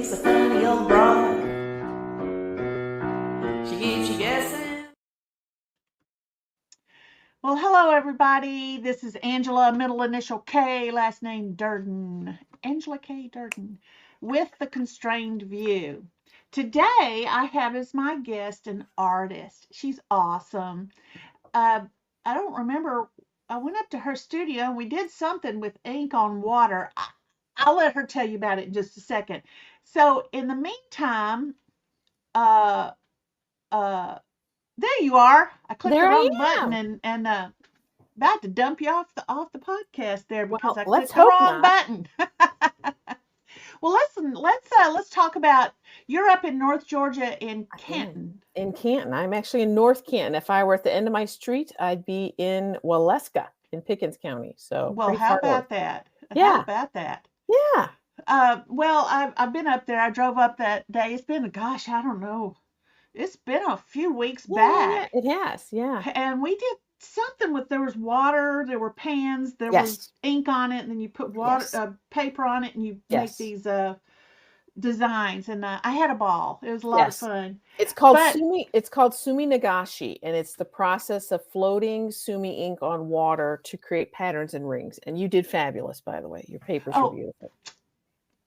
She's a funny old broad. She keeps you guessing. Well, hello, everybody. This is Angela, middle initial K, last name Durden. Angela K. Durden, with the Constrained View. Today, I have as my guest an artist. She's awesome. I don't remember. I went up to her studio and we did something with ink on water. I'll let her tell you about it in just a second. So, in the meantime, uh, uh, there you are. I clicked There the I wrong button am. and about to dump you off the podcast there because Well, I let's clicked the hope wrong not. button. Well, listen, let's talk about you're up in North Georgia in Canton. In Canton. I'm actually in North Canton. If I were at the end of my street, I'd be in Waleska in Pickens County. So Well, pretty how far north. about that? How Yeah. about that? Yeah. Well, I've been up there. I drove up that day. It's been, gosh, I don't know. It's been a few weeks Yeah. back, It has. Yeah. and we did something with there was water, there were pans, there was Yes. ink on it, and then you put water Yes. paper on it, and you make Yes. these designs. And I had a ball. It was a lot of Yes. fun. It's called But sumi. It's called sumi nagashi, and it's the process of floating sumi ink on water to create patterns and rings. And you did fabulous, by the way. Your papers were oh, beautiful.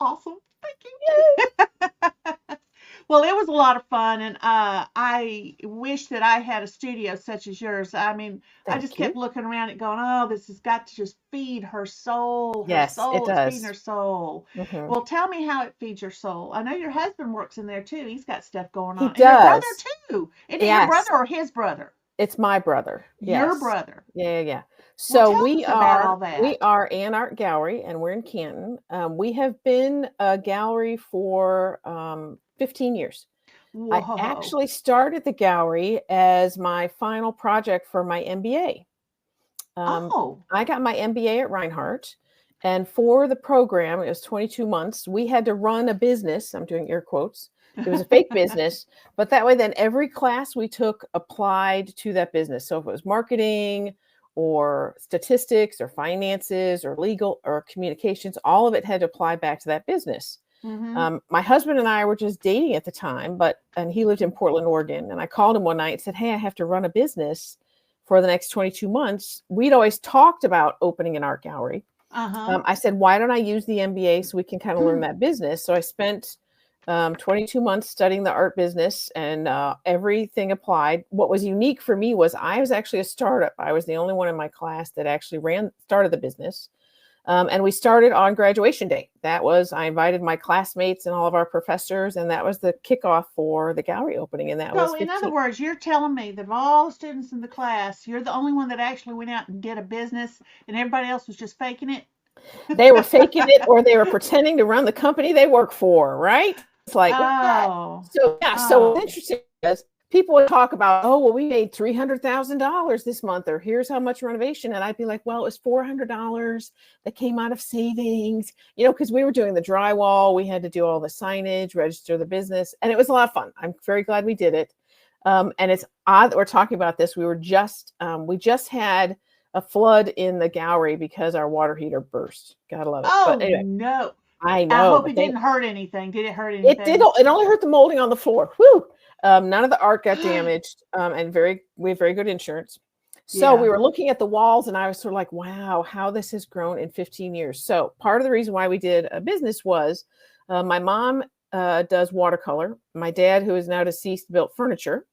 awesome! Thank you. Well, it was a lot of fun, and I wish that I had a studio such as yours. I mean, I just Thank kept you. looking around it, going, "Oh, this has got to just feed her soul. Her Yes, it soul. It's feeding her does. soul." Hmm. Well, tell me how it feeds your soul. I know your husband works in there too. He's got stuff going He on, and your brother does. too. Isn't it your brother Yes. or his brother? It's my brother. Your Yes. brother. Yeah. Well, So tell us about all we that. are Ann Art Gallery, and we're in Canton. We have been a gallery for 15 years. I Whoa. actually started the gallery as my final project for my MBA. Oh. I got my MBA at Reinhardt, and for the program, it was 22 months. We had to run a business. I'm doing air quotes. It was a fake business, but that way, then every class we took applied to that business. So if it was marketing or statistics or finances or legal or communications, all of it had to apply back to that business. Mm-hmm. My husband and I were just dating at the time, and he lived in Portland, Oregon. And I called him one night and said, "Hey, I have to run a business for the next 22 months. We'd always talked about opening an art gallery. Uh-huh. I said, why don't I use the MBA so we can kind of learn that business? So I spent 22 months studying the art business, and everything applied. What was unique for me was I was actually a startup. I was the only one in my class that actually started the business. And we started on graduation day. I invited my classmates and all of our professors, and that was the kickoff for the gallery opening. And that was So, in other 15. words, you're telling me that of all the students in the class, you're the only one that actually went out and did a business, and everybody else was just faking it? They were faking it, or they were pretending to run the company they work for, right? It's like, what? Oh. So, yeah, so what's Oh. interesting is people would talk about, oh, well, we made $300,000 this month, or here's how much renovation. And I'd be like, well, it was $400 that came out of savings, because we were doing the drywall. We had to do all the signage, register the business, and it was a lot of fun. I'm very glad we did it. And it's odd that we're talking about this. We just had a flood in the gallery because our water heater burst. Gotta love it. Oh, But anyway, no. I I know, hope but it didn't hurt anything. Did it hurt it did. anything? It only hurt the molding on the floor. Whew. None of the art got damaged. And we have very good insurance. So Yeah. we were looking at the walls, and I was sort of like, wow, how this has grown in 15 years. So part of the reason why we did a business was my mom does watercolor. My dad, who is now deceased, built furniture.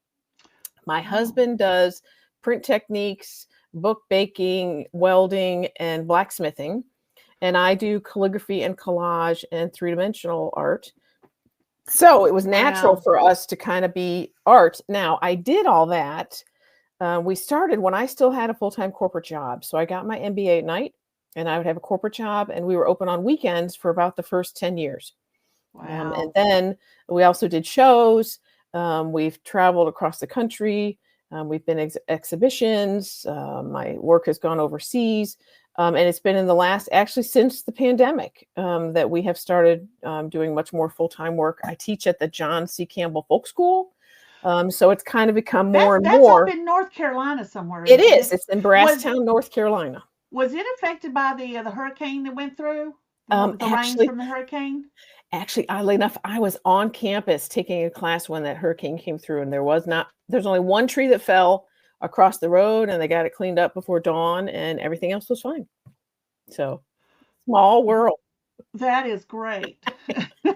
My husband does print techniques, book baking, welding, and blacksmithing. And I do calligraphy and collage and three-dimensional art. So it was natural for us to kind of be art. Now, I did all that. We started when I still had a full-time corporate job. So I got my MBA at night, and I would have a corporate job, and we were open on weekends for about the first 10 years. Wow. And then we also did shows. We've traveled across the country. We've been exhibitions. My work has gone overseas. And it's been in the last, actually since the pandemic, that we have started doing much more full-time work. I teach at the John C. Campbell Folk School. So it's kind of become more and more. That's up in North Carolina somewhere. It is. It's in Brasstown, North Carolina. Was it affected by the hurricane that went through? With the rains Actually, from the hurricane? oddly enough, I was on campus taking a class when that hurricane came through, and there's only one tree that fell across the road, and they got it cleaned up before dawn, and everything else was fine. So, small world. That is great.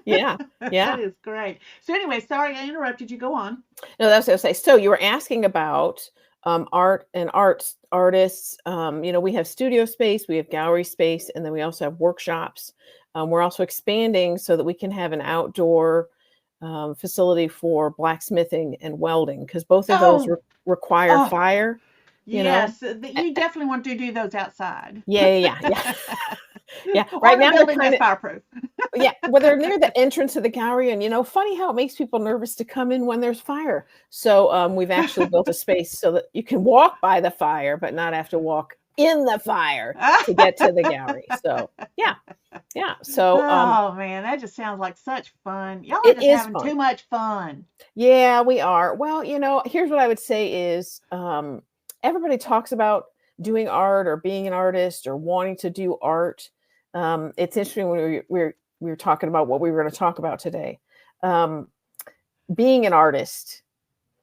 Yeah, yeah. That is great. So anyway, sorry I interrupted you. Go on. No, that's what I was gonna say. So you were asking about art and artists. We have studio space, we have gallery space, and then we also have workshops. We're also expanding so that we can have an outdoor facility for blacksmithing and welding because both of those Oh, require oh, fire. You know, yes. You definitely want to do those outside. yeah. Yeah. Or Right in a now they're building kind that's of fireproof. yeah, well, they're near the entrance of the gallery, and funny how it makes people nervous to come in when there's fire. So we've actually built a space so that you can walk by the fire, but not have to walk in the fire to get to the gallery. So yeah. So Oh man, that just sounds like such fun. Y'all are it just is having fun. too much fun. Yeah, we are. Well, here's what I would say is everybody talks about doing art or being an artist or wanting to do art. It's interesting when we were talking about what we were going to talk about today. Being an artist,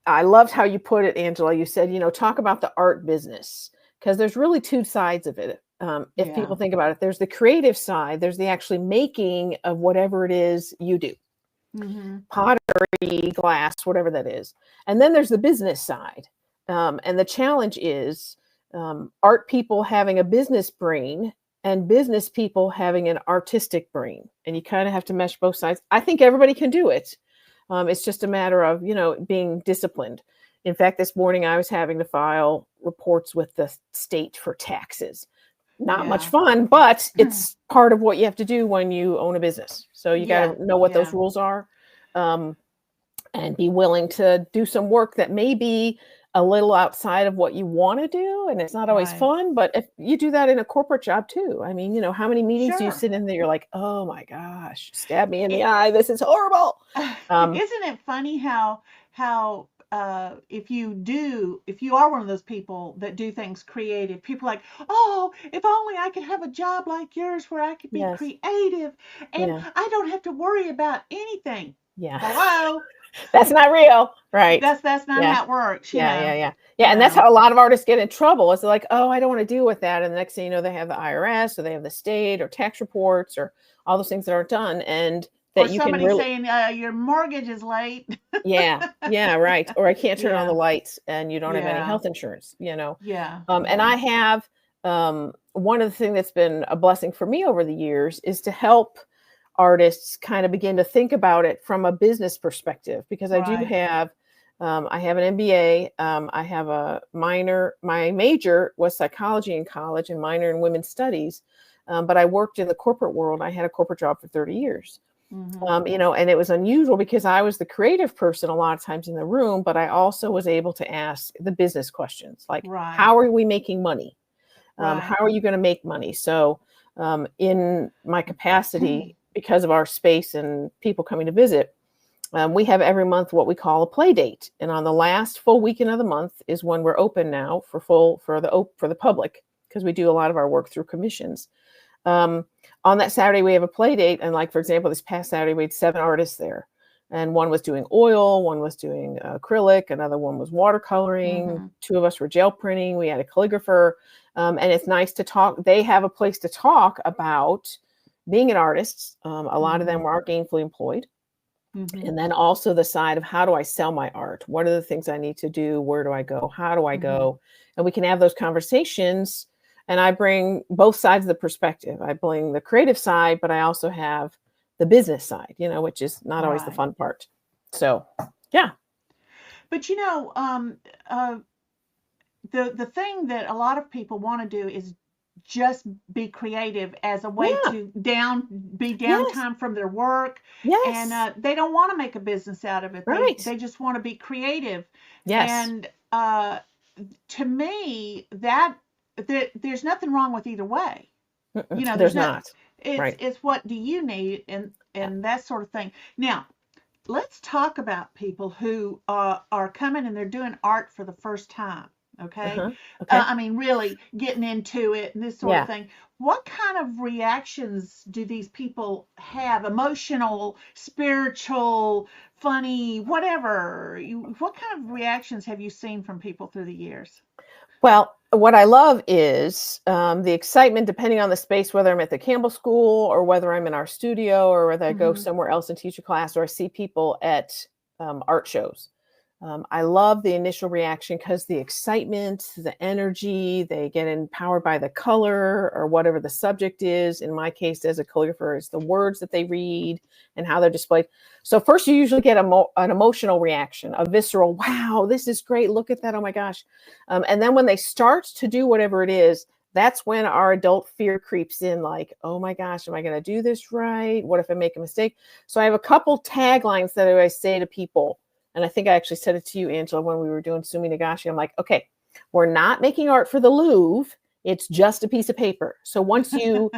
I loved how you put it, Angela. You said, talk about the art business because there's really two sides of it. If people think about it, there's the creative side, there's the actually making of whatever it is you do. Mm-hmm. Pottery, glass, whatever that is. And then there's the business side. And the challenge is art people having a business brain and business people having an artistic brain. And you kind of have to mesh both sides. I think everybody can do it. It's just a matter of, being disciplined. In fact, this morning I was having to file reports with the state for taxes. Not much fun, but it's part of what you have to do when you own a business. So you got to know what those rules are and be willing to do some work that may be a little outside of what you want to do. And it's not always fun, but if you do that in a corporate job too, I mean, how many meetings do you sit in there? You're like, oh my gosh, stab me in the eye. This is horrible. Isn't it funny how if you are one of those people that do things creative, people are like, oh, if only I could have a job like yours where I could be creative and I don't have to worry about anything. Yeah. Hello. That's not real, right? That's not how it works. Yeah. And that's how a lot of artists get in trouble. It's like, oh, I don't want to deal with that. And the next thing you know, they have the IRS or they have the state or tax reports or all those things that aren't done. And that you can really saying your mortgage is late. yeah, right. Or I can't turn on the lights and you don't have any health insurance, Yeah. And I have one of the things that's been a blessing for me over the years is to help artists kind of begin to think about it from a business perspective, because I do have I have an MBA. I have a minor. My major was psychology in college and minor in women's studies. But I worked in the corporate world. I had a corporate job for 30 years. Mm-hmm. And it was unusual because I was the creative person a lot of times in the room, but I also was able to ask the business questions like, how are we making money? How are you going to make money? So in my capacity, because of our space and people coming to visit, we have every month what we call a play date. And on the last full weekend of the month is when we're open now for the public, because we do a lot of our work through commissions. On that Saturday, we have a play date. And like, for example, this past Saturday, we had 7 artists there. And one was doing oil, one was doing acrylic, another one was watercoloring. 2 of us were gel printing. We had a calligrapher. And it's nice to talk. They have a place to talk about being an artist. A lot of them are gainfully employed. And then also the side of, how do I sell my art? What are the things I need to do? Where do I go? How do I go? And we can have those conversations. And I bring both sides of the perspective. I bring the creative side, but I also have the business side, which is not always the fun part. So, yeah. But the thing that a lot of people want to do is just be creative as a way to be downtime from their work. Yes. And they don't want to make a business out of it. They just want to be creative. Yes. And to me, there's nothing wrong with either way. There's not. It's what do you need and that sort of thing. Now, let's talk about people who are coming and they're doing art for the first time. Okay. Okay. I mean, really getting into it and this sort of Yeah. thing. What kind of reactions do these people have? Emotional, spiritual, funny, whatever. What kind of reactions have you seen from people through the years? Well, what I love is the excitement, depending on the space, whether I'm at the Campbell School or whether I'm in our studio or whether I go Hmm. somewhere else and teach a class or I see people at art shows. I love the initial reaction because the excitement, the energy, they get empowered by the color or whatever the subject is. In my case, as a calligrapher, it's the words that they read and how they're displayed. So first you usually get an emotional reaction, a visceral, wow, this is great. Look at that. Oh my gosh. And then when they start to do whatever it is, that's when our adult fear creeps in, like, oh my gosh, am I going to do this right? What if I make a mistake? So I have a couple taglines that I say to people. And I think I actually said it to you, Angela, when we were doing Sumi Nagashi. I'm like, okay, we're not making art for the Louvre. It's just a piece of paper. So once you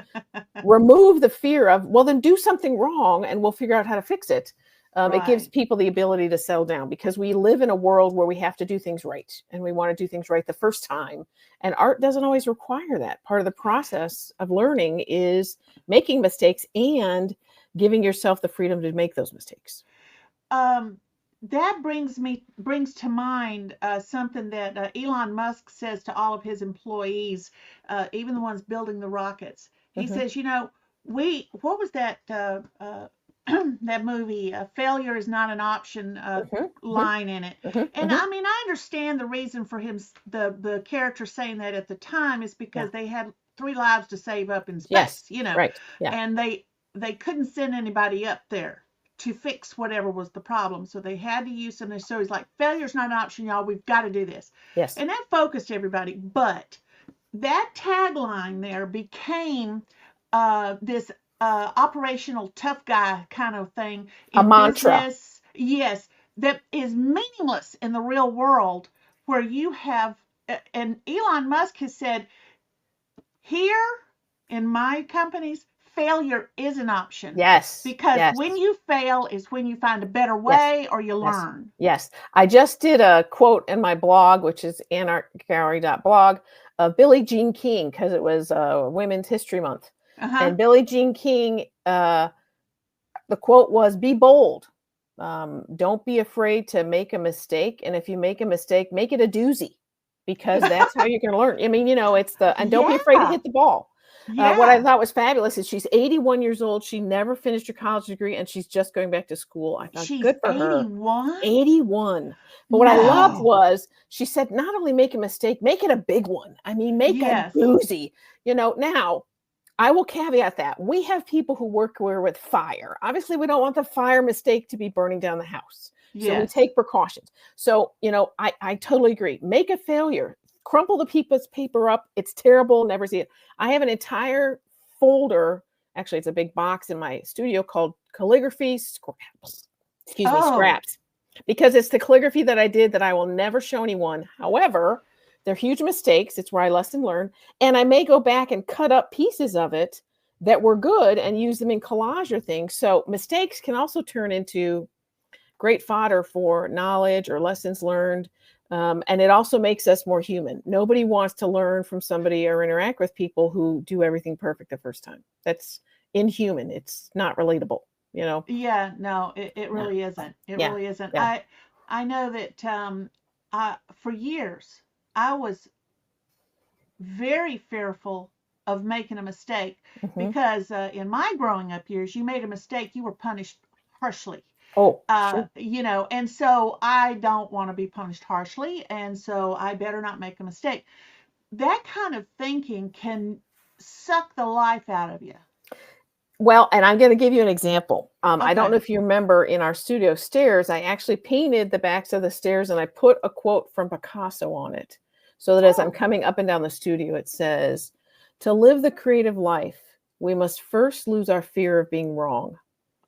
remove the fear of, well, then do something wrong and we'll figure out how to fix it. It gives Right. people the ability to settle down because we live in a world where we have to do things right and we want to do things right the first time. And art doesn't always require that. Part of the process of learning is making mistakes and giving yourself the freedom to make those mistakes. Um, that brings to mind something that Elon Musk says to all of his employees, even the ones building the rockets. He Mhm. says, what was that that movie? Failure is not an option. Mhm, mhm, Line in it, mhm, and mhm. I mean, I understand the reason for him, the character saying that at the time is Yeah. because they had 3 lives to save up in Yes. space, Right. Yeah. and they couldn't send anybody up there to fix whatever was the problem. So they had to use something. So he's like, failure's not an option, y'all. We've got to do this. Yes. And that focused everybody. But that tagline there became this operational tough guy kind of thing A in mantra. business. Yes, that is meaningless in the real world where you have, and Elon Musk has said, here in my companies, failure is an option Yes. because Yes. when you fail is when you find a better Yes. way or you Yes. learn. Yes. I just did a quote in my blog, which is anarchgallery.blog, of Billie Jean King, because it was Women's History Month. Uh-huh. And Billie Jean King, the quote was, be bold. Don't be afraid to make a mistake. And if you make a mistake, make it a doozy because that's how you're going to learn. I mean, it's and don't be afraid to Yeah. hit the ball. What I Yeah. thought was fabulous is she's 81 years old. She never finished her college degree and she's just going back to school. I thought, She's good for her. 81? 81. But what I loved No. was she said, not only make a mistake, make it a big one. I mean, make a Yes. doozy. Now, I will caveat that. We have people who work with fire. Obviously, we don't want the fire mistake to be burning down the house. So we Yes. take precautions. So, I totally agree. Make a failure. Crumple the piece paper up. It's terrible. Never see it. I have an entire folder. Actually, it's a big box in my studio called calligraphy scraps. Excuse me, Oh, scraps. Because it's the calligraphy that I did that I will never show anyone. However, they're huge mistakes. It's where I lesson learned. And I may go back and cut up pieces of it that were good and use them in collage or things. So mistakes can also turn into great fodder for knowledge or lessons learned. And it also makes us more human. Nobody wants to learn from somebody or interact with people who do everything perfect the first time. That's inhuman. It's not relatable, yeah, no, it Yeah. really isn't. It Yeah. really isn't. Yeah. I know that for years I was very fearful of making a mistake Mhm. because in my growing up years, you made a mistake, you were punished harshly. Oh, sure. And so I don't want to be punished harshly, and so I better not make a mistake. That kind of thinking can suck the life out of you. Well, and I'm going to give you an example. I don't Okay. know if you remember in our studio stairs, I actually painted the backs of the stairs and I put a quote from Picasso on it. So that as I'm Oh, coming up and down the studio, it says, to live the creative life, we must first lose our fear of being wrong.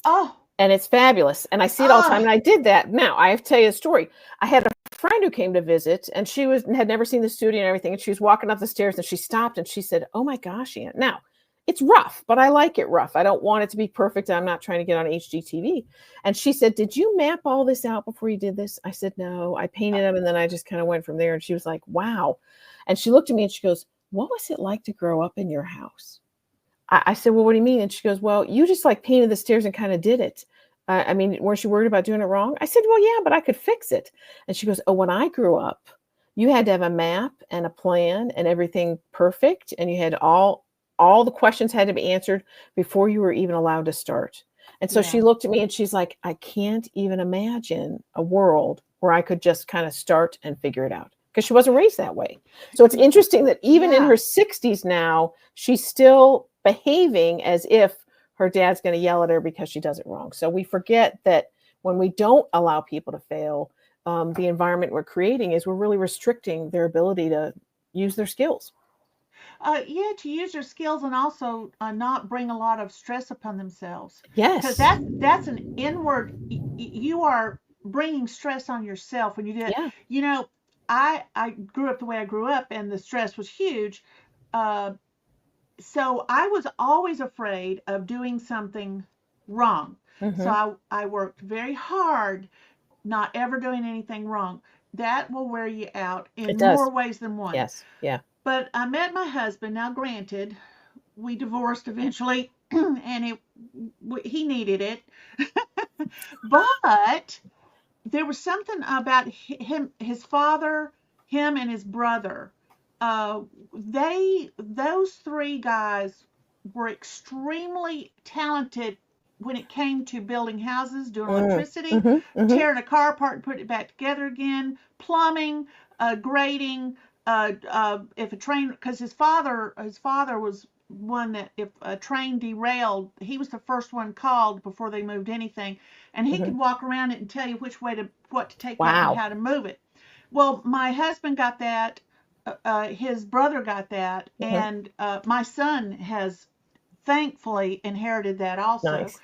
oh, And it's fabulous. And I see it all the time. oh, And I did that. Now, I have to tell you a story. I had a friend who came to visit and had never seen the studio and everything. And she was walking up the stairs and she stopped and she said, oh my gosh, Aunt. Now, it's rough, but I like it rough. I don't want it to be perfect. I'm not trying to get on HGTV. And she said, did you map all this out before you did this? I said, no, I painted them. And then I just kind of went from there. And she was like, wow. And she looked at me and she goes, what was it like to grow up in your house? I said, well, what do you mean? And she goes, well, you just like painted the stairs and kind of did it. I mean, weren't you worried about doing it wrong? I said, well, yeah, but I could fix it. And she goes, oh, when I grew up, you had to have a map and a plan and everything perfect. And you had all the questions had to be answered before you were even allowed to start. And so she looked at me and she's like, I can't even imagine a world where I could just kind of start and figure it out, because she wasn't raised that way. So it's interesting that even in her 60s now, she's still behaving as if her dad's going to yell at her because she does it wrong. So we forget that when we don't allow people to fail, the environment we're creating is we're really restricting their ability to use their skills. To use their skills and also not bring a lot of stress upon themselves. Yes. Because that's an inward, you are bringing stress on yourself when you do it. Yeah. You know, I grew up the way I grew up and the stress was huge. So I was always afraid of doing something wrong. Mm-hmm. So I worked very hard, not ever doing anything wrong. That will wear you out in more ways than one. Yes. Yeah. But I met my husband. Now, granted, we divorced eventually, and he needed it. But there was something about him and his brother. Those three guys were extremely talented when it came to building houses, doing electricity, tearing a car apart and putting it back together again, plumbing, grading. If a train, because his father was one that if a train derailed, he was the first one called before they moved anything, and he could walk around it and tell you what to take out and how to move it. Well, my husband got that, his brother got that, and my son has thankfully inherited that also. Nice.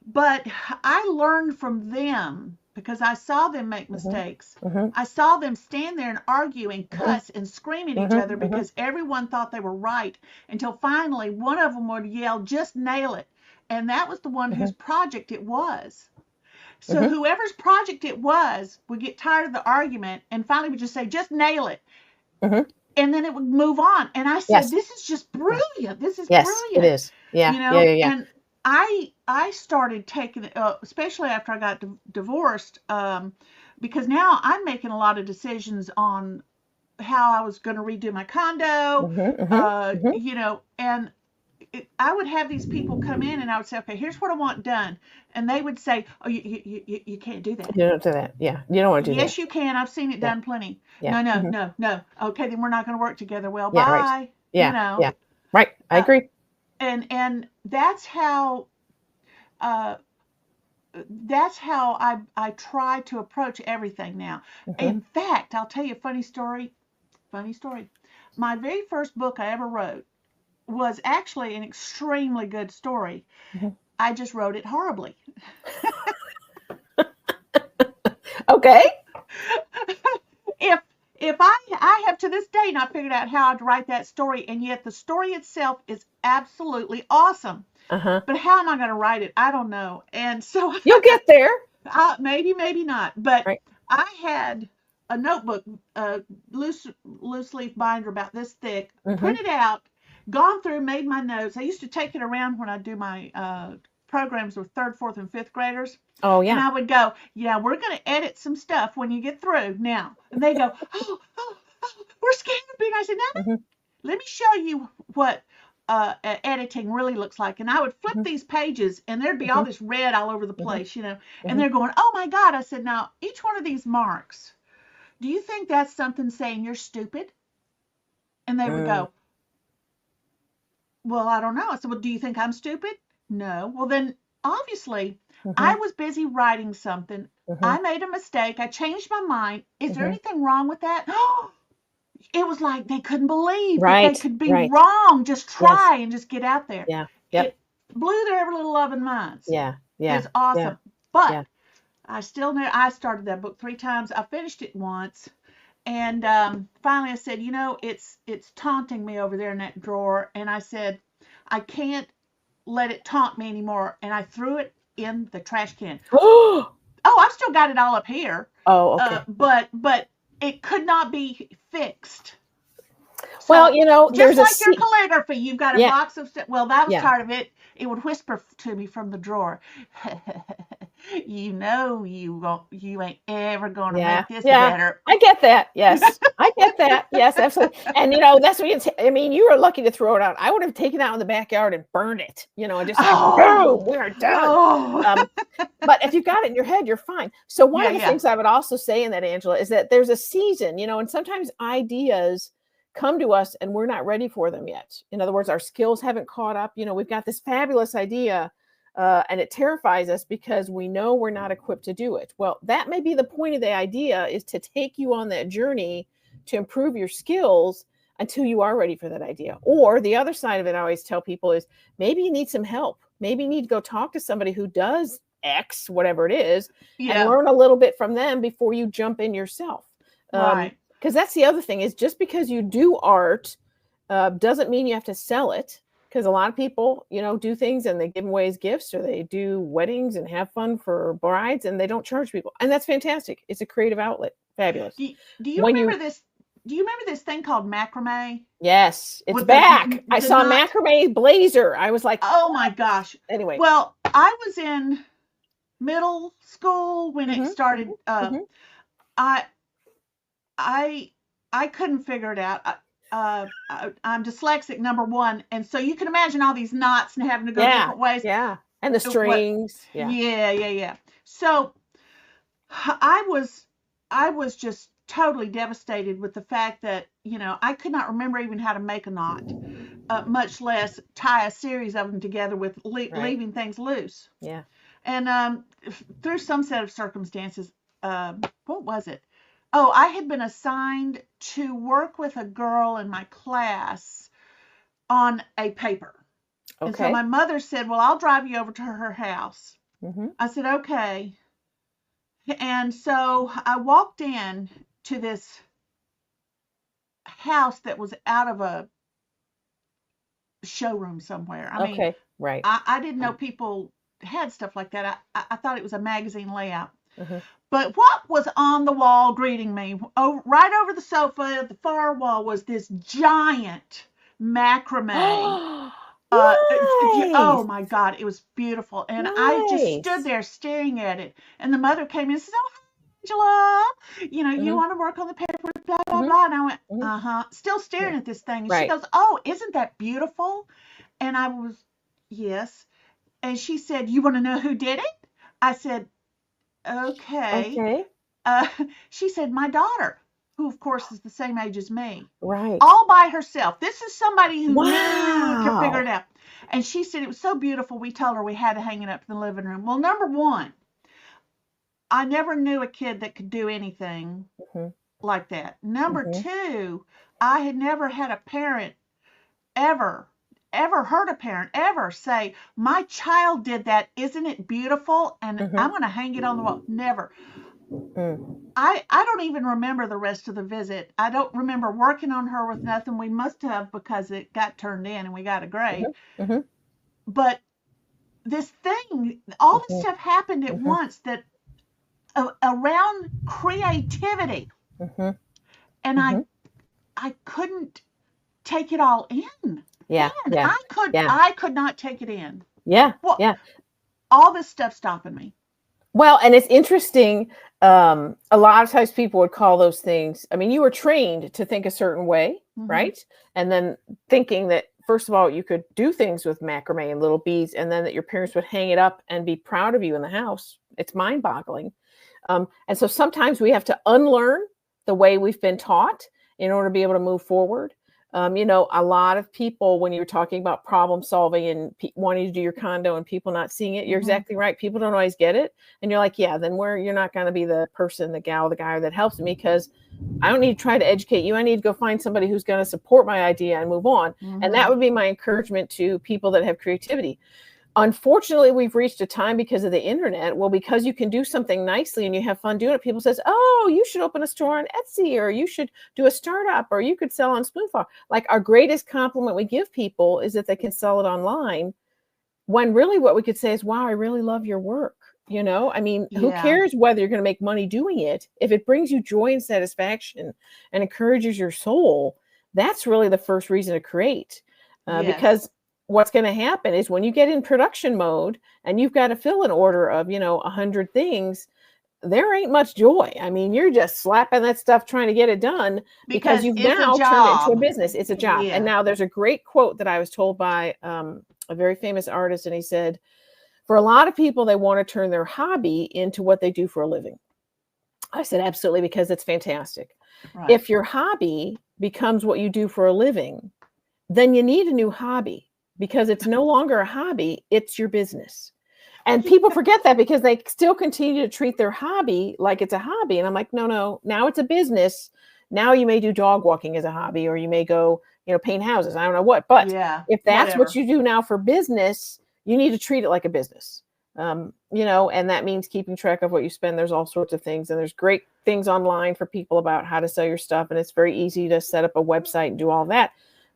But I learned from them because I saw them make mistakes. I saw them stand there and argue and cuss and scream at each other because everyone thought they were right, until finally one of them would yell, just nail it. And that was the one whose project it was. So whoever's project it was would get tired of the argument and finally would just say, just nail it. And then it would move on. And I said, this is just brilliant. This is brilliant. Yes, it is. Yeah. You know? Yeah. And I started taking, especially after I got divorced, because now I'm making a lot of decisions on how I was going to redo my condo, you know, and I would have these people come in and I would say, okay, here's what I want done. And they would say, oh, you can't do that. You don't do that. Yeah. You don't want to do that. Yes, you can. I've seen it done plenty. Yeah. No. Okay, then we're not going to work together. Well, Yeah, bye. right. Yeah. You know? Yeah. Right. I agree. And that's how I try to approach everything now. In fact, I'll tell you a funny story. My very first book I ever wrote was actually an extremely good story. I just wrote it horribly. Okay. If I have to this day not figured out how to write that story, and yet the story itself is absolutely awesome. But how am I going to write it? I don't know. And so you'll get there. Maybe not. But I had a notebook, loose leaf binder about this thick, printed out, gone through, made my notes. I used to take it around when I do my programs with 3rd, 4th, and 5th graders. Oh, yeah. And I would go, yeah, we're going to edit some stuff when you get through now. And they go, oh, we're scared. And I said, no, let me show you what editing really looks like. And I would flip these pages and there'd be all this red all over the place, you know, and they're going, oh my God. I said, now each one of these marks, do you think that's something saying you're stupid? And they would go, well, I don't know. I said, well, do you think I'm stupid? No. Well, then obviously I was busy writing something. I made a mistake. I changed my mind. Is there anything wrong with that? It was like they couldn't believe that they could be wrong. Just try and just get out there. Yeah. Yep. It blew their ever little loving minds. Yeah. Yeah. It's awesome. Yeah. But I still know I started that book 3 times. I finished it once. And finally I said, you know, it's taunting me over there in that drawer. And I said, I can't let it taunt me anymore. And I threw it in the trash can. Oh, I've still got it all up here. okay. But it could not be fixed. Well, So, there's just like your calligraphy, you've got a Yeah. box of stuff. Well, that was Yeah. part of it. It would whisper to me from the drawer, you ain't ever gonna make this better. I get that. Yes, I get that. Yes, absolutely. And that's what you were lucky to throw it out. I would have taken it out in the backyard and burned it. And just boom, we're done. But if you got it in your head, you're fine. So one of the things I would also say in that, Angela, is that there's a season. And sometimes ideas come to us and we're not ready for them yet. In other words, our skills haven't caught up. We've got this fabulous idea and it terrifies us because we know we're not equipped to do it. Well, that may be the point of the idea, is to take you on that journey to improve your skills until you are ready for that idea. Or the other side of it, I always tell people, is maybe you need some help. Maybe you need to go talk to somebody who does X, whatever it is, and learn a little bit from them before you jump in yourself. Right. Because that's the other thing, is just because you do art doesn't mean you have to sell it. Because a lot of people, do things and they give them away as gifts, or they do weddings and have fun for brides and they don't charge people. And that's fantastic. It's a creative outlet. Fabulous. Do you remember this? Do you remember this thing called macrame? Yes, it's back. I saw macrame blazer. I was like, oh my gosh. Anyway. Well, I was in middle school when it started. I couldn't figure it out. I'm dyslexic, number one, and so you can imagine all these knots and having to go different ways. Yeah, and the strings. Yeah. So I was just totally devastated with the fact that I could not remember even how to make a knot, much less tie a series of them together with leaving things loose. Yeah. And through some set of circumstances, what was it? Oh, I had been assigned to work with a girl in my class on a paper. Okay. And so my mother said, well, I'll drive you over to her house. Mm-hmm. I said, okay. And so I walked in to this house that was out of a showroom somewhere. I mean, right. I didn't know people had stuff like that. I thought it was a magazine layout. Mm-hmm. But what was on the wall greeting me? Oh, right over the sofa at the far wall was this giant macrame. Oh my God, it was beautiful. And I just stood there staring at it. And the mother came in and said, oh, Angela, you want to work on the paper, blah, blah, blah. And I went, still staring at this thing. And she goes, oh, isn't that beautiful? And I was, yes. And she said, you want to know who did it? I said, okay. She said, my daughter, who of course is the same age as me. Right. All by herself. This is somebody who could figure it out. And she said it was so beautiful, we told her we had to hang it up in the living room. Well, number one, I never knew a kid that could do anything like that. Number two, I had never had a parent ever heard a parent ever say, my child did that, isn't it beautiful? And I'm going to hang it on the wall. Never. I don't even remember the rest of the visit. I don't remember working on her with nothing. We must have, because it got turned in and we got a grade. But this thing, all this stuff happened at once, that around creativity. And I couldn't take it all in. I could not take it in. All this stuff stopping me. Well, and it's interesting. A lot of times people would call those things, I mean, you were trained to think a certain way, right? And then thinking that, first of all, you could do things with macrame and little beads, and then that your parents would hang it up and be proud of you in the house. It's mind-boggling. And so sometimes we have to unlearn the way we've been taught in order to be able to move forward. A lot of people, when you're talking about problem solving and wanting to do your condo and people not seeing it, you're exactly right. People don't always get it. And you're like, yeah, then you're not going to be the person, the gal, the guy that helps me, because I don't need to try to educate you. I need to go find somebody who's going to support my idea and move on. And that would be my encouragement to people that have creativity. unfortunately, we've reached a time because of the internet. Well, because you can do something nicely and you have fun doing it, people says, oh, you should open a store on Etsy, or you should do a startup, or you could sell on Spoonful. Like, our greatest compliment we give people is that they can sell it online, when really what we could say is, wow, I really love your work. You know, I mean, who Yeah. cares whether you're going to make money doing it? If it brings you joy and satisfaction and encourages your soul, that's really the first reason to create. Yes. Because what's going to happen is when you get in production mode and you've got to fill an order of, 100 things, there ain't much joy. I mean, you're just slapping that stuff trying to get it done because you've it's a now turned it into a job. business. It's a job. Yeah. And now there's a great quote that I was told by a very famous artist, and he said, for a lot of people, they want to turn their hobby into what they do for a living. I said, absolutely, because it's fantastic. Right. If your hobby becomes what you do for a living, then you need a new hobby, because it's no longer a hobby, it's your business. And people forget that because they still continue to treat their hobby like it's a hobby. And I'm like, no, now it's a business. Now you may do dog walking as a hobby, or you may go, paint houses. I don't know what, but Yeah, if that's whatever. what you do now for business, you need to treat it like a business. And that means keeping track of what you spend. There's all sorts of things, and there's great things online for people about how to sell your stuff. And it's very easy to set up a website and do all that,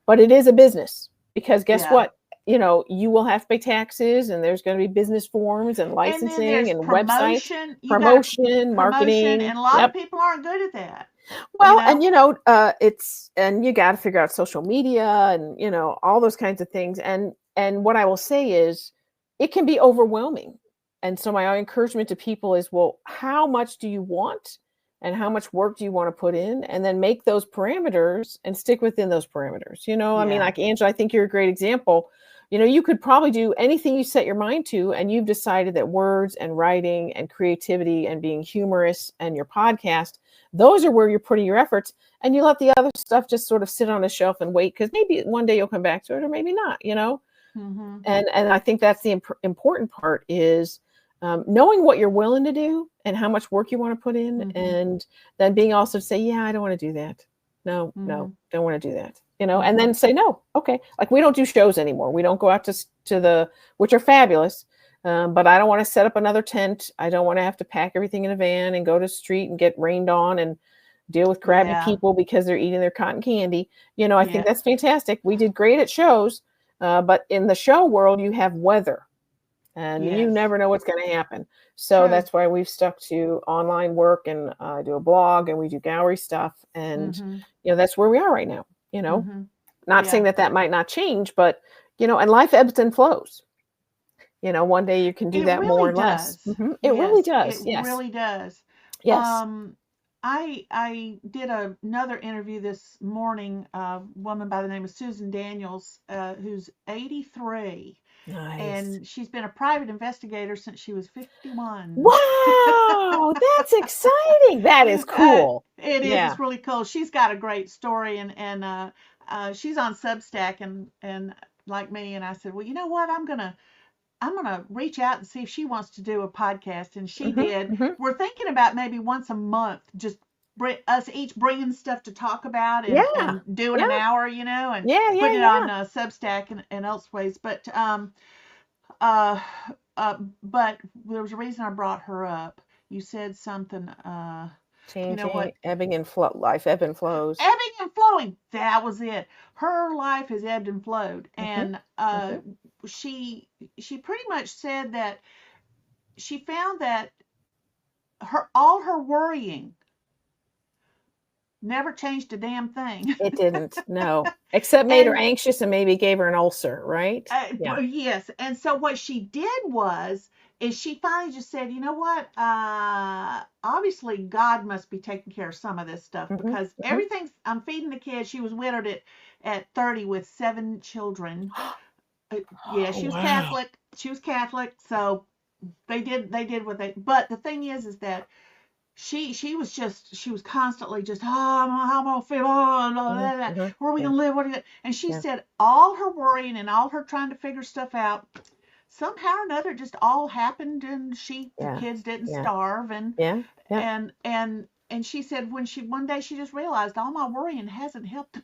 but it is a business, because guess Yeah. what? You will have to pay taxes, and there's going to be business forms and licensing and websites, promotion, marketing. and a lot Yep. of people aren't good at that. Well, you know? and you got to figure out social media and, all those kinds of things. And what I will say is, it can be overwhelming. And so my encouragement to people is, well, how much do you want, and how much work do you want to put in? And then make those parameters and stick within those parameters. I mean, Yeah. like Angela, I think you're a great example. You could probably do anything you set your mind to, and you've decided that words and writing and creativity and being humorous and your podcast, those are where you're putting your efforts, and you let the other stuff just sort of sit on a shelf and wait, because maybe one day you'll come back to it, or maybe not, Mm-hmm. And I think that's the important part is knowing what you're willing to do and how much work you want to put in, Mhm. and then being also to say, yeah, I don't want to do that. No, don't want to do that. And then say no. Okay, like we don't do shows anymore. We don't go out to which are fabulous, but I don't want to set up another tent. I don't want to have to pack everything in a van and go to the street and get rained on and deal with crabby Yeah. people because they're eating their cotton candy. I think Yeah. that's fantastic. We did great at shows, but in the show world, you have weather, and you Yes. never know what's going to happen. So True. that's why we've stuck to online work, and I do a blog, and we do gallery stuff, and Mhm. that's where we are right now. Mhm. Not Yeah. saying that might not change, but and life ebbs and flows. One day you can do It that more really and less. does. It really Yes, does. It Yes. really does. Yes. I did another interview this morning. A woman by the name of Susan Daniels, who's 83, Nice. and she's been a private investigator since she was 51. Wow, that's exciting. That is cool. It is. Yeah. It's really cool. She's got a great story, and she's on Substack, and like me. And I said, well, you know what? I'm gonna reach out and see if she wants to do a podcast, and she did. We're thinking about maybe once a month, just us each bringing stuff to talk about, and doing an hour, and putting it on Substack and elseways. But but there was a reason I brought her up. You said something. Changing, what? ebbing and flow. Life ebb and flows. Ebbing and flowing. That was it. Her life has ebbed and flowed, and she pretty much said that she found that all her worrying never changed a damn thing. It didn't, no. Except made her anxious and maybe gave her an ulcer, right? Yes. And so what she did is she finally just said, you know what? Obviously God must be taking care of some of this stuff, because everything's, I'm feeding the kids. She was widowed at 30 with 7 children. She was Catholic. She was Catholic. So they did what they, but the thing is that she was constantly just, I'm gonna feel, where are we gonna live? And she said all her worrying and all her trying to figure stuff out, somehow or another, just all happened, and the kids didn't starve, and she said one day she just realized all my worrying hasn't helped.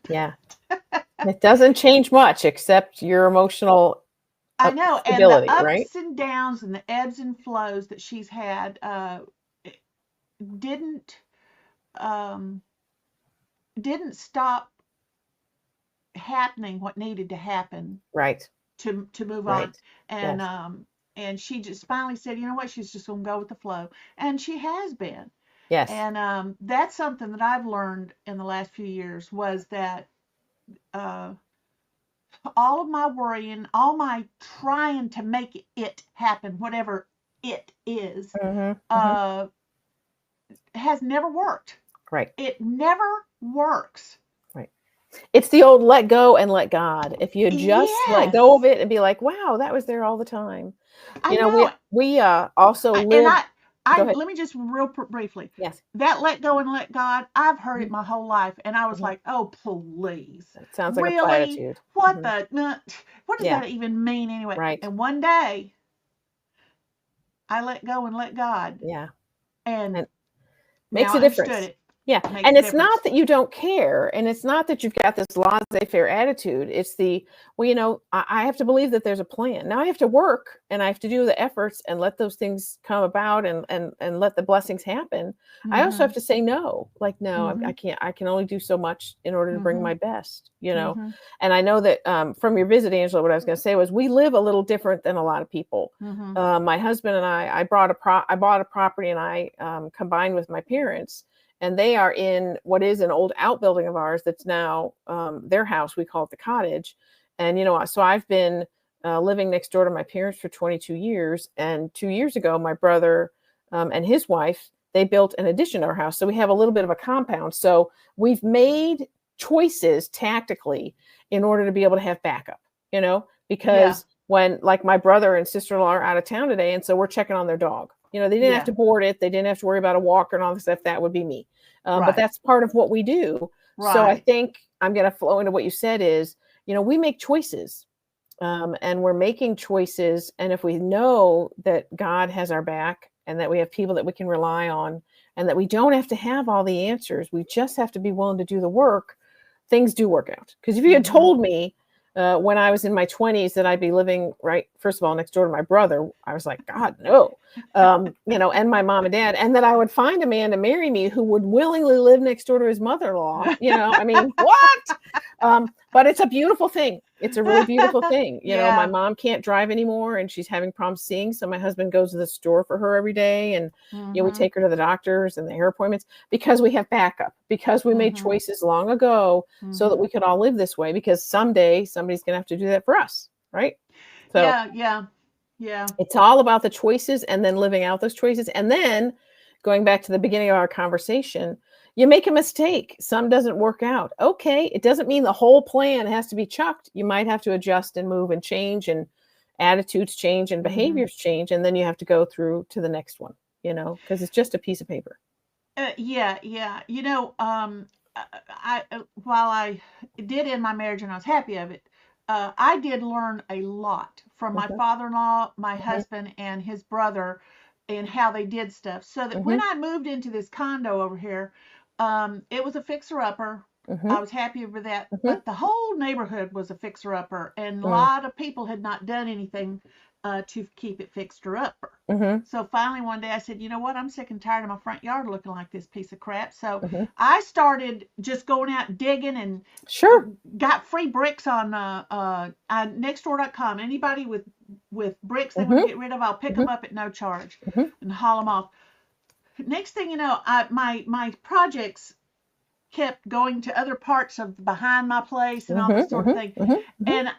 It doesn't change much except your emotional I know, and the stability, ups right? and downs and the ebbs and flows that she's had it didn't um, didn't stop happening what needed to happen Right. to move on. Right. And Yes. and she just finally said, you know what, she's just gonna go with the flow, and she has been. Yes. And that's something that I've learned in the last few years was that uh, all of my worrying, all my trying to make it happen, whatever it is, Mm-hmm. uh, has never worked. Right. It never works. Right. It's the old let go and let God. If you just let go Yes, of it and be like, wow, that was there all the time. I You know, know. we also And live. Go ahead. let me just real briefly. Yes. That let go and let God, I've heard it Mhm. my whole life, and I was Mhm. like, oh please, It sounds like a really? platitude. What Mhm. the? What does Yeah. that even mean anyway? Right. And one day, I let go and let God, Yeah. and And now makes a I understood difference. it. Yeah. Makes And a it's difference. not that you don't care. And it's not that you've got this laissez-faire attitude. It's well, I have to believe that there's a plan. Now I have to work and I have to do the efforts and let those things come about and let the blessings happen. I also Mm-hmm. have to say no. Like, no, I Mm-hmm. can't, I can only do so much in order to bring Mm-hmm. my best, Mm-hmm. And I know that from your visit, Angela, what I was going to say was we live a little different than a lot of people. Mm-hmm. My husband and I bought a property and I combined with my parents, and they are in what is an old outbuilding of ours that's now their house. We call it the cottage. And so I've been living next door to my parents for 22 years, and 2 years ago my brother and his wife, they built an addition to our house, so we have a little bit of a compound. So we've made choices tactically in order to be able to have backup, Yeah. because when, like, my brother and sister-in-law are out of town today, and so we're checking on their dog. They didn't have Yeah. to board it. They didn't have to worry about a walker and all this stuff. That would be me. But Right. that's part of what we do. So I Right. think I'm going to flow into what you said is, we make choices, and we're making choices. And if we know that God has our back and that we have people that we can rely on and that we don't have to have all the answers, we just have to be willing to do the work, things do work out. Because if you had Mm-hmm. told me when I was in my 20s that I'd be living right, first of all, next door to my brother, I was like, God, no, and my mom and dad, and that I would find a man to marry me who would willingly live next door to his mother-in-law. I mean, what? But it's a beautiful thing. It's a really beautiful thing. Yeah. My mom can't drive anymore and she's having problems seeing. So my husband goes to the store for her every day. And, we Mm-hmm. take her to the doctors and the hair appointments because we have backup, because we made Mm-hmm. choices long ago so that Mm-hmm. we could all live this way, because someday somebody's going to have to do that for us. Right. So Yeah. Yeah. Yeah. it's all about the choices and then living out those choices. And then going back to the beginning of our conversation, you make a mistake. Some doesn't work out. Okay. It doesn't mean the whole plan has to be chucked. You might have to adjust and move and change, and attitudes change and Mm-hmm. behaviors change. And then you have to go through to the next one, because it's just a piece of paper. Yeah. Yeah. While I did end my marriage and I was happy of it, I did learn a lot from my Mhm, father-in-law, my mhm, husband, and his brother, and how they did stuff. So that when mhm, I moved into this condo over here, it was a fixer-upper. I mhm, was happy with that, mhm, but the whole neighborhood was a fixer-upper, and a mm, lot of people had not done anything to keep it fixer-upper. mhm, So finally one day I said, you know what? I'm sick and tired of my front yard looking like this piece of crap. So mhm. I started just going out digging and Sure. got free bricks on nextdoor.com. Anybody with bricks they want Mhm, to get rid of, I'll pick mhm, them up at no charge mhm, and haul them off. Next thing you know, my projects kept going to other parts of behind my place and all mhm, this sort of mhm, thing. mhm, mhm. And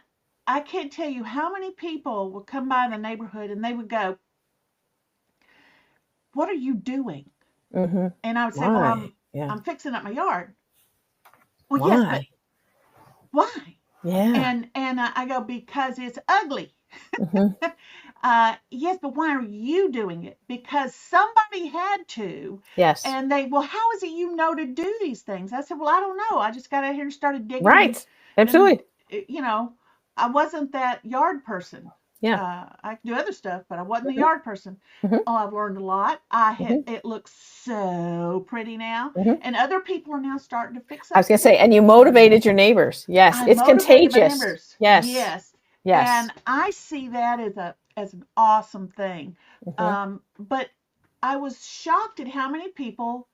I can't tell you how many people would come by the neighborhood and they would go, what are you doing? Mhm. And I would say, well, Why? Yeah. I'm fixing up my yard. Well, yes, but Why? why? Yeah. And I go, because it's ugly. Mhm. Yes, but why are you doing it? Because somebody had to. Yes. And well, how is it you know to do these things? I said, well, I don't know. I just got out here and started digging. Right. And Absolutely. I wasn't that yard person. Yeah. I could do other stuff, but I wasn't the Mhm, yard person. mhm, Oh, I've learned a lot. mhm, It looks so pretty now, mhm. and other people are now starting to fix I was up going to too. say, and you motivated your neighbors. Yes. I It's motivated my contagious. neighbors. Yes. Yes, Yes. And I see that as an awesome thing. Mhm. But I was shocked at how many people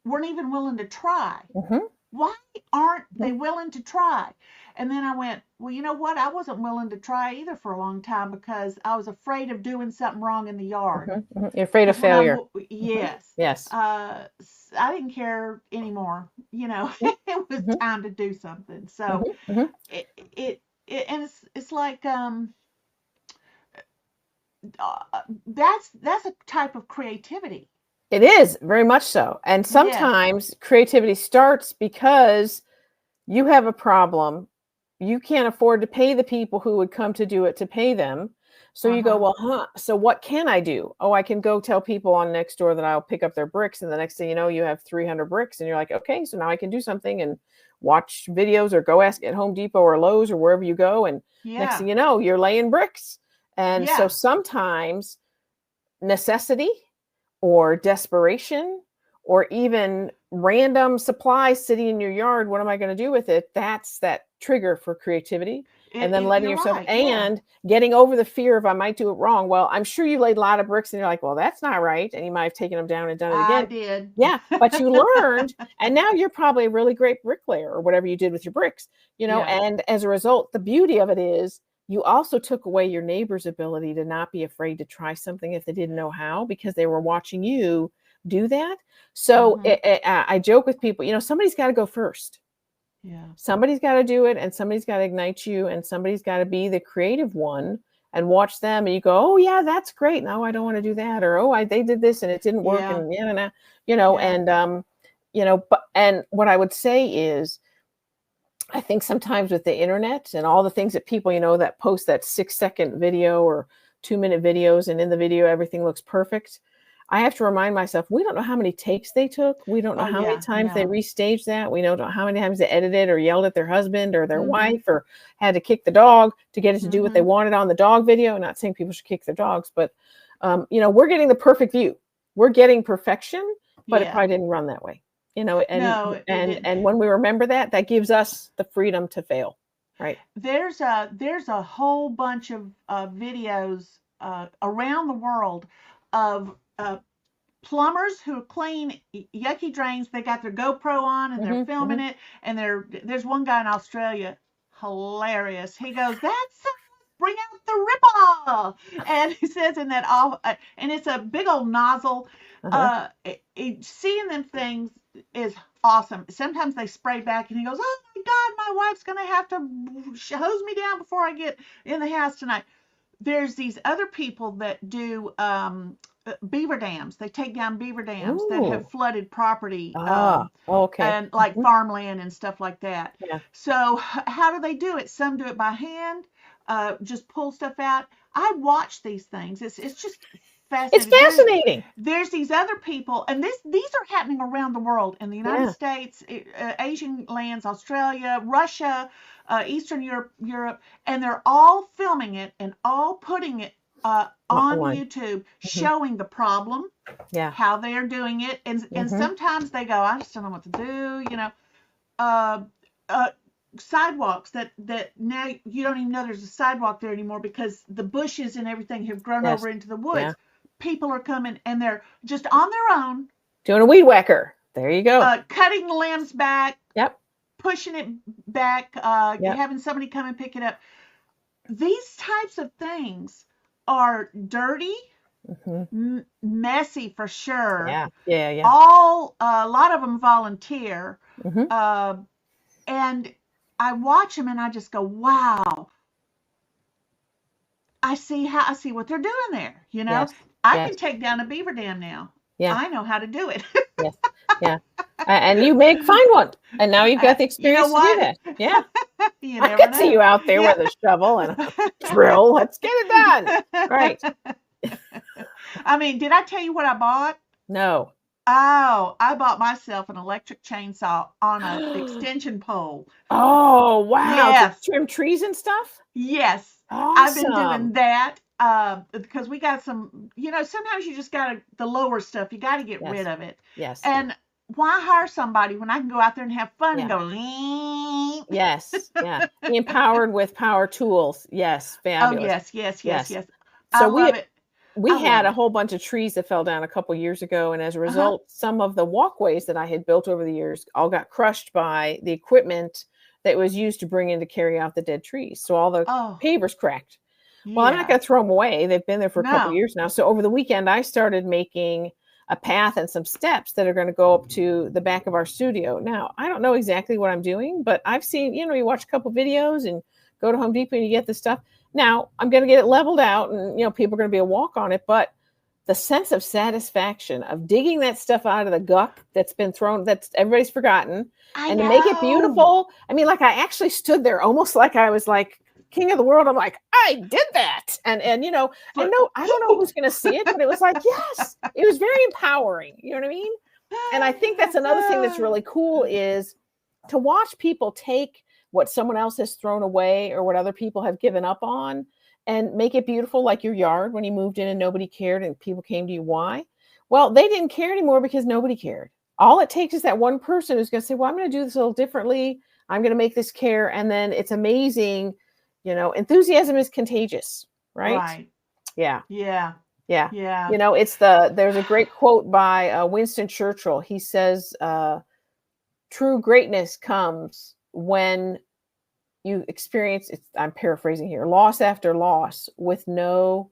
weren't even willing to try. Mhm. Why aren't they Mhm. willing to try? And then I went, well, you know what? I wasn't willing to try either for a long time because I was afraid of doing something wrong in the yard. Mhm. Mhm. You're afraid of Because when failure. Mhm. yes, Yes. I didn't care anymore. Mhm. It was Mhm. time to do something. So Mhm. Mhm. it, it, and it's like, that's a type of creativity. It is very much so. And Yes. sometimes creativity starts because you have a problem. You can't afford to pay the people who would come to do it to pay them. So you go, Uh-huh. well, so what can I do? Oh, I can go tell people on next door that I'll pick up their bricks. And the next thing you know, you have 300 bricks. And you're like, okay, so now I can do something and watch videos or go ask at Home Depot or Lowe's or wherever you go. And next Yeah. thing you know, you're laying bricks. And so Yeah. sometimes necessity or desperation or even random supplies sitting in your yard, what am I going to do with it? That's that trigger for creativity. And then letting You're yourself right. Yeah. and getting over the fear of I might do it wrong. Well, I'm sure you laid a lot of bricks and you're like, well, that's not right. And you might have taken them down and done it I again. did. Yeah, but you learned, and now you're probably a really great bricklayer or whatever you did with your bricks, Yeah. and as a result, the beauty of it is you also took away your neighbor's ability to not be afraid to try something if they didn't know how because they were watching you do that. So Hmm. I joke with people, somebody's got to go first. Yeah. Somebody's got to do it, and somebody's got to ignite you, and somebody's got to be the creative one and watch them. And you go, oh yeah, that's great. No, I don't want to do that, or oh, they did this and it didn't work, Yeah. and Yeah. and what I would say is, I think sometimes with the internet and all the things that people, that post that 6-second video or 2-minute videos, and in the video everything looks perfect. I have to remind myself, we don't know how many takes they took. We don't know Oh how many yeah. times they No. restaged that. We don't know how many times they edited or yelled at their husband or their Hmm. wife or had to kick the dog to get it to do what they Hmm. wanted on the dog video. I'm not saying people should kick their dogs, but we're getting the perfect view. We're getting perfection, but it Yeah. probably didn't run that way. And No, it and didn't. and when we remember that, that gives us the freedom to fail, right? There's a whole bunch of videos around the world of plumbers who clean yucky drains. They got their GoPro on and they're Hmm. filming Hmm. it. And there's one guy in Australia, hilarious. He goes, "That's bring out the ripper," and he says in that all, and it's a big old nozzle. Uh-huh. Seeing them things is awesome. Sometimes they spray back, and he goes, "Oh my God, my wife's gonna have to hose me down before I get in the house tonight." There's these other people that do beaver dams. They take down beaver dams that Ooh. have flooded property, Okay. and like Mhm. farmland and stuff like that. Yeah. So how do they do it? Some do it by hand, just pull stuff out. I watch these things. It's just It's fascinating. fascinating. There's these other people, and these are happening around the world in the United Yeah. States, Asian lands, Australia, Russia, Eastern Europe, and they're all filming it and all putting it on Online. YouTube, Mhm. showing the problem, Yeah. how they're doing it, and Mhm. sometimes they go, I just don't know what to do, uh, uh, sidewalks that now you don't even know there's a sidewalk there anymore because the bushes and everything have grown Yes. over into the woods. Yeah. People are coming and they're just on their own, Doing a weed whacker. There you go. cutting limbs back, Yep. pushing it back, Yep. having somebody come and pick it up. These types of things are dirty, Mhm. messy for sure. Yeah. Yeah. Yeah. A lot of them volunteer, Mhm. and I watch them and I just go, wow. I see what they're doing there. Yes. I Yes. can take down a beaver dam now. Yeah. I know how to do it. Yes. Yeah. And you may find one, and now you've got the You know experience to do what? that. Yeah. You I never could see know. you out there Yeah. with a shovel and a drill. Let's get it done. Right. I mean, did I tell you what I bought? No. Oh, I bought myself an electric chainsaw on an extension pole. Oh, wow. Yes. To trim trees and stuff? Yes. I've been doing Awesome. that because we got some, sometimes you just got to, the lower stuff, you got to get Yes. rid of it. Yes. And why hire somebody when I can go out there and have fun and Yeah. go, "Lean." Yes. Yeah. Be empowered with power tools. Yes. Oh, Fabulous. yes, yes, yes, Yes. yes. I So love it. we I had love a it. whole bunch of trees that fell down a couple years ago, and as a Uh-huh. result, some of the walkways that I had built over the years all got crushed by the equipment that was used to bring in to carry out the dead trees. So all the Oh, pavers cracked. Well, I'm not yeah. going to throw them away. They've been there for a couple No. years now. So over the weekend, I started making a path and some steps that are going to go up to the back of our studio. Now, I don't know exactly what I'm doing, but I've seen, you watch a couple videos and go to Home Depot and you get the stuff. Now, I'm going to get it leveled out and, people are going to be able to walk on it. But the sense of satisfaction of digging that stuff out of the guck that's been thrown, that's everybody's forgotten, I and to make it know. beautiful. I mean, like I actually stood there almost like I was like king of the world. I'm like, I did that. And and no, I don't know who's gonna see it, but it was like, yes, it was very empowering. You know what I mean? And I think that's another thing that's really cool is to watch people take what someone else has thrown away or what other people have given up on and make it beautiful, like your yard when you moved in and nobody cared and people came to you. Why? Well, they didn't care anymore because nobody cared. All it takes is that one person who's going to say, well, I'm going to do this a little differently. I'm going to make this care. And then it's amazing. Enthusiasm is contagious, right? Right. Yeah. Yeah. Yeah. Yeah. There's a great quote by Winston Churchill. He says, true greatness comes when you experience, I'm paraphrasing here, loss after loss with no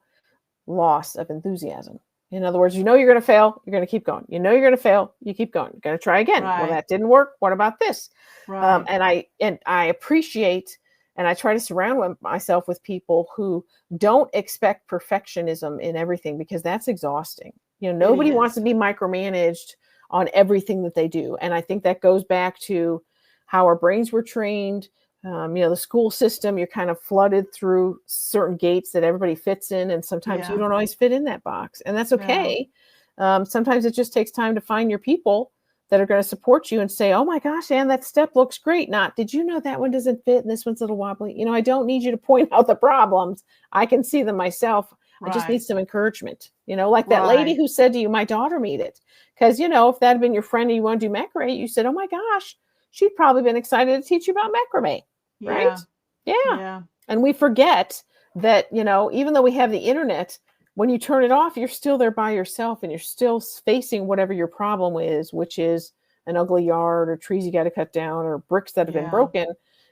loss of enthusiasm. In other words, you're going to fail, you're going to keep going. You're going to fail, you keep going. You're going to try again. Right. Well, that didn't work. What about this? Right. And I appreciate, and I try to surround myself with people who don't expect perfectionism in everything, because that's exhausting. Nobody wants to be micromanaged on everything that they do. And I think that goes back to how our brains were trained. The school system, you're kind of flooded through certain gates that everybody fits in. And sometimes you don't always fit in that box, and that's okay. Sometimes it just takes time to find your people that are going to support you and say, oh my gosh, Ann, that step looks great. Not, did you know that one doesn't fit and this one's a little wobbly? I don't need you to point out the problems. I can see them myself. I just need some encouragement, like that lady who said to you, my daughter made it. Because, if that had been your friend and you want to do macrame, you said, oh my gosh, she'd probably been excited to teach you about macrame. Right? Yeah. And we forget that, even though we have the internet, when you turn it off, you're still there by yourself and you're still facing whatever your problem is, which is an ugly yard or trees you got to cut down or bricks that have been broken.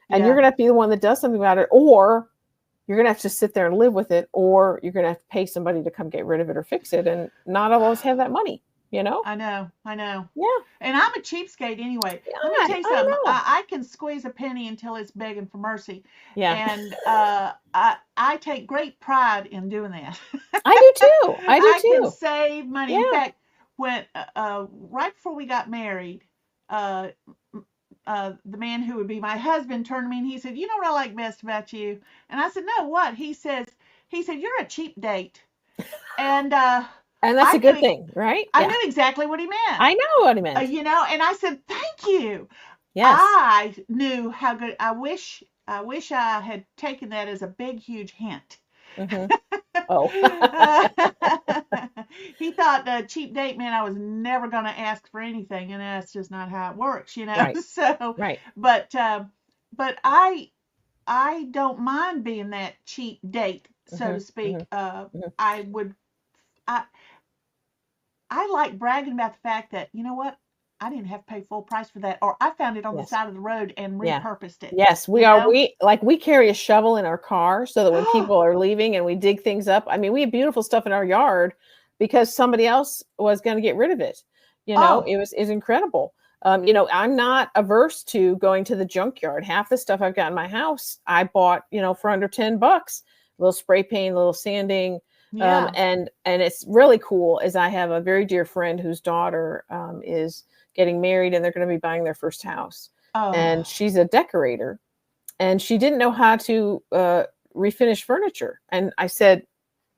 And you're going to have to be the one that does something about it, or you're going to have to sit there and live with it, or you're going to have to pay somebody to come get rid of it or fix it. And not all of us have that money. I know. Yeah. And I'm a cheapskate anyway. Let me tell you something. I can squeeze a penny until it's begging for mercy. Yeah. And I take great pride in doing that. I do too. I can save money. Yeah. In fact, when right before we got married, the man who would be my husband turned to me and he said, "You know what I like best about you?" And I said, "No, what?" He said, "You're a cheap date." And that's a good thing, right? I knew exactly what he meant. I know what he meant. And I said, "Thank you." Yes. I knew how good. I wish I had taken that as a big, huge hint. Mm-hmm. Oh. He thought the cheap date meant I was never going to ask for anything, and that's just not how it works, Right. So, right. But I don't mind being that cheap date, so to speak. I like bragging about the fact that, you know what, I didn't have to pay full price for that, or I found it on the side of the road and repurposed it. Yes, we are. We carry a shovel in our car so that when people are leaving and we dig things up, I mean, we have beautiful stuff in our yard because somebody else was going to get rid of it. It is incredible. I'm not averse to going to the junkyard. Half the stuff I've got in my house, I bought, for under $10, a little spray paint, a little sanding. Yeah. And it's really cool is I have a very dear friend whose daughter is getting married and they're going to be buying their first house. Oh. And she's a decorator and she didn't know how to refinish furniture. And I said,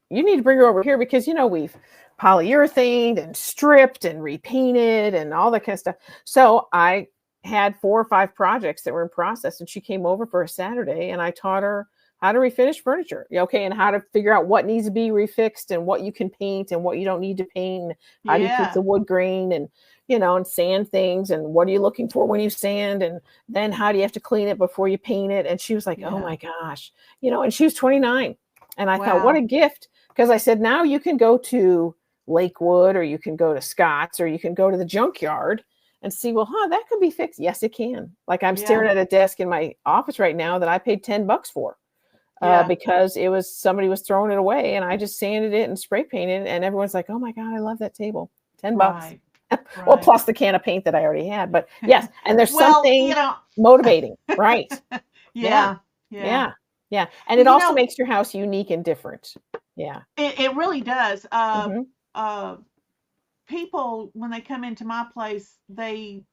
you need to bring her over here because, we've polyurethaned and stripped and repainted and all that kind of stuff. So I had 4 or 5 projects that were in process and she came over for a Saturday and I taught her how to refinish furniture. Okay. And how to figure out what needs to be refixed and what you can paint and what you don't need to paint. And how do you keep the wood grain and, and sand things, and what are you looking for when you sand, and then how do you have to clean it before you paint it? And she was like, oh my gosh, and she was 29. And I thought, what a gift. Because I said, now you can go to Lakewood, or you can go to Scott's, or you can go to the junkyard and see, well, that could be fixed. Yes, it can. Like I'm staring at a desk in my office right now that I paid $10 for because somebody was throwing it away, and I just sanded it and spray painted it, and everyone's like, oh my God, I love that table. $10. Right. Well, plus the can of paint that I already had. But yes, and there's something motivating, right? Yeah. And it also makes your house unique and different. Yeah. It really does. People, when they come into my place, they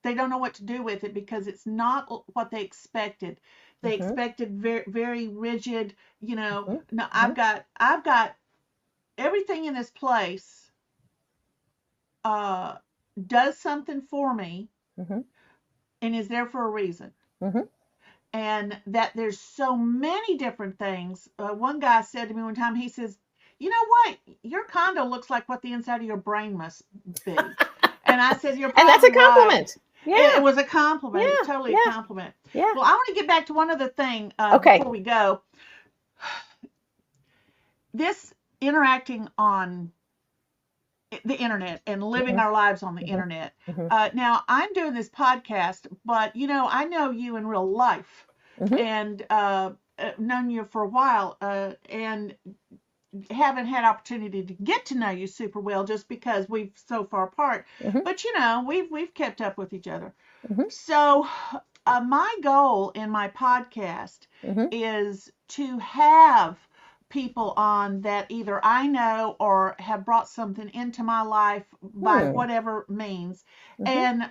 don't know what to do with it because it's not what they expected. They expected very, very rigid, No, I've got everything in this place does something for me and is there for a reason. And that there's so many different things. One guy said to me one time, he says, you know what? Your condo looks like what the inside of your brain must be. And I said, you're probably and that's a compliment. Right. Yeah. It was a compliment. It was totally a compliment. Yeah. Well, I want to get back to one other thing before we go. This interacting on the internet and living our lives on the internet. Now, I'm doing this podcast, but, I know you in real life and known you for a while and haven't had opportunity to get to know you super well just because we've so far apart. But, we've kept up with each other. So my goal in my podcast is to have people on that either I know or have brought something into my life by whatever means and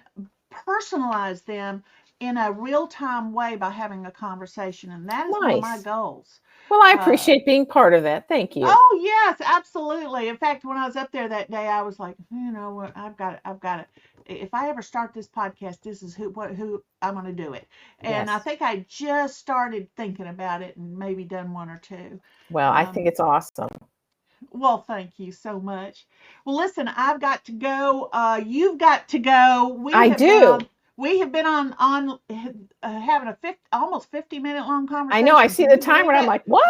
personalize them in a real-time way by having a conversation. And that is one of my goals. Well, I appreciate being part of that. Thank you. Oh, yes, absolutely. In fact, when I was up there that day, I was like, I've got it. If I ever start this podcast, this is who I'm going to do it. And I think I just started thinking about it and maybe done one or two. Well, I think it's awesome. Well, thank you so much. Well, listen, I've got to go. You've got to go. We have been on having a almost 50-minute long conversation. I know. I see the timer and I'm like, what?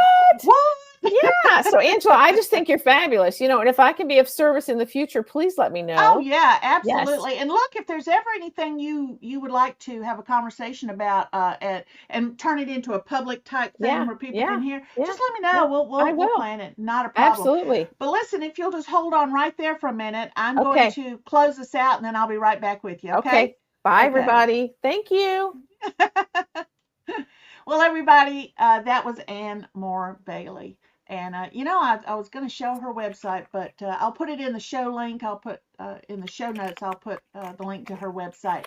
Yeah. So, Angela, I just think you're fabulous. And if I can be of service in the future, please let me know. Oh, yeah, absolutely. Yes. And look, if there's ever anything you would like to have a conversation about and turn it into a public type thing where people can hear, just let me know. We'll plan it. Not a problem. Absolutely. But listen, if you'll just hold on right there for a minute, I'm going to close this out and then I'll be right back with you. Okay. Bye, everybody. Thank you. Well, everybody, that was Ann Moore Bailey. And, I was going to show her website, but I'll put it in the show link. I'll put in the show notes, I'll put the link to her website.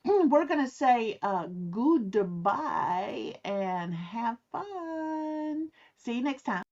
We're going to say goodbye and have fun. See you next time.